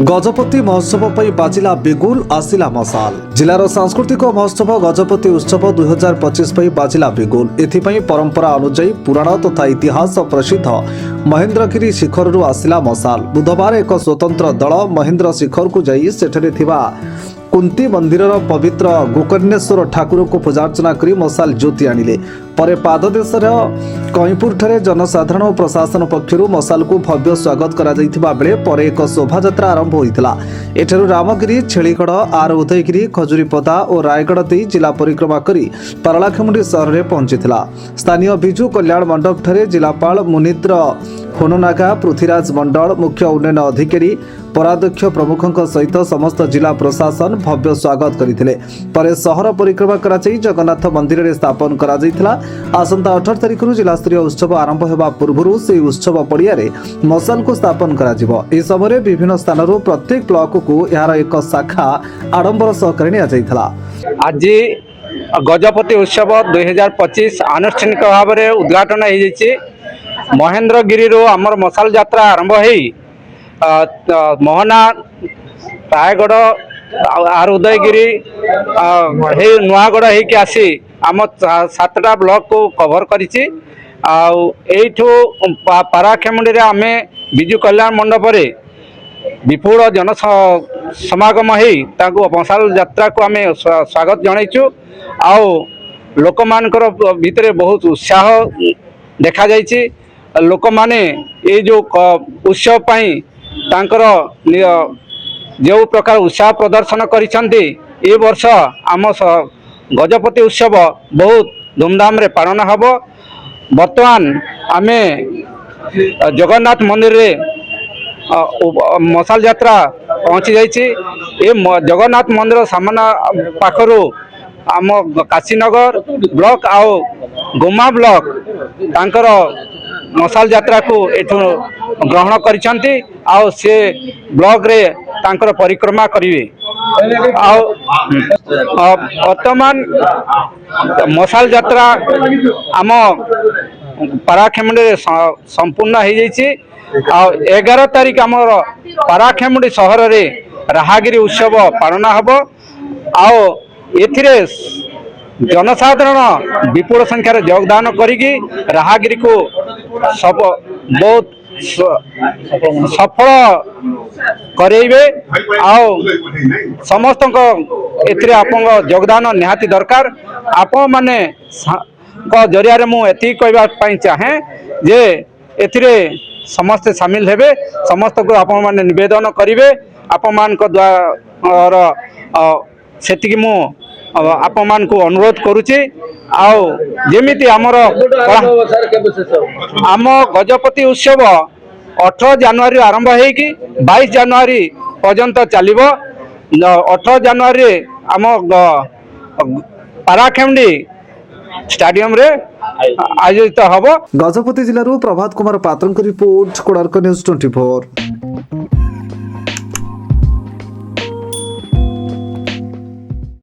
गजपति महोत्सव पर बाजिला बिगुल आसिला मसाल। जिलार सांस्कृतिक महोत्सव गजपति उत्सव 2025 पर बाजिला बिगुल। एथिपाई परंपरा अनुଯାयी पुराण तथा इतिहास प्रसिद्ध महेंद्रगिरी शिखर आसिला मसाल। बुधवार एक स्वतंत्र दल महेंद्र शिखर को जाई सेठरे थिबा कुंती मंदिर पवित्र गोकर्णेश्वर ठाकुर को पूजार्चना कर मसाल ज्योति आनिले। परे पाददेशर कईपुर ठारे जनसाधारण और प्रशासन पक्षर मसाल को भव्य स्वागत करा जायथिबा बेले परे एक शोभायात्रा आरंभ होइतिला। एठारु रामगिरी, छेलीगढ़, आर उदयगिरी, खजुरीपदा और रायगढ़ दे जिला परिक्रमा करी पारलाखेमुंडी सहर में पहुंचीथिला। स्थानीय बिजु कल्याण मंडप ठारे जिलापाल मुनिद्र होननागा, पृथ्वीराज मंडल, मुख्य उन्नयन अधिकारी, पराध्यक्ष प्रमुखों सहित समस्त जिला प्रशासन भव्य स्वागत करथिले। परे सहर परिक्रमा करा जाई जगन्नाथ मंदिर रे स्थापन करा जायथिला। आसंता 18 तारिख जिला स्तरीय उत्सव आरंभ होगा पूर्व से उत्सव पड़िया मसाल को स्थापन करा जिवो। ए समय विभिन्न स्थान प्रत्येक ब्लॉक को यार एक शाखा आडंबर सहकारी निया जायथिला। आज गजपति उत्सव 2025 आनुष्ठानिक भाव में उद्घाटन हो जाइए। महेंद्रगिरी आमर मसाल यात्रा आरंभ हो मोहना, रायगढ़, आर उदयगिरी, नुआगढ़ होके आसी आम 7टा ब्लॉक को कवर करिछि। आठू पाराखेमुंडी आम बिजु कल्याण मंडप विपुल जन समागम हो मसाल यात्रा को आम स्वागत जनइचु। लोक मानकर भितर बहुत उत्साह देखा जाइछि। लोक माने ये जो उत्सव पाई तांकर जो प्रकार उत्साह प्रदर्शन करिसेंती ए वर्ष आम गजपति उत्सव बहुत धूमधाम रे पालन हब। वर्तमान आमे जगन्नाथ मंदिर रे मसाल यात्रा पहुंची जाइए। ये जगन्नाथ मंदिर सामना पाखरु आम काशीनगर ब्लॉक आउ गुमा ब्लॉक तांकर मसाल यात्रा को एठू ग्रहण करिसेंती। आउ से ब्लॉक रे तांकर परिक्रमा करिवे। वर्तमान मसाल यात्रा आम पाराखेमुंडी संपूर्ण हो जाइए। 11 तारिख आम पाराखेमुंडी सहर रे राहागिरी उत्सव पालन हब। एथिरे जनसाधारण विपुल संख्यार योगदान करिकी राहागिरी को सब बहुत सफल करेइबे। समस्त एथिरे आपन योगदान निहाती दरकार। आपण माने जरिया रे मु एति कहबा पई चाहे जे एथिरे समस्त शामिल हेबे। समस्त को आपण माने निवेदन करिवे। आपण मान को द्वारा सेतिकी मु आपण मान को अनुरोध करूची। जेमिति आमर आम गजपति उत्सव 18 जनवरी आरंभ होगी 22 जनवरी पर्यंत चलिबो। 18 जनवरी आम पाराखेमुंडी स्टेडियम रे आयोजित हब। गजपति जिलूर प्रभात कुमार पात्र रिपोर्ट कोणार्क न्यूज 24।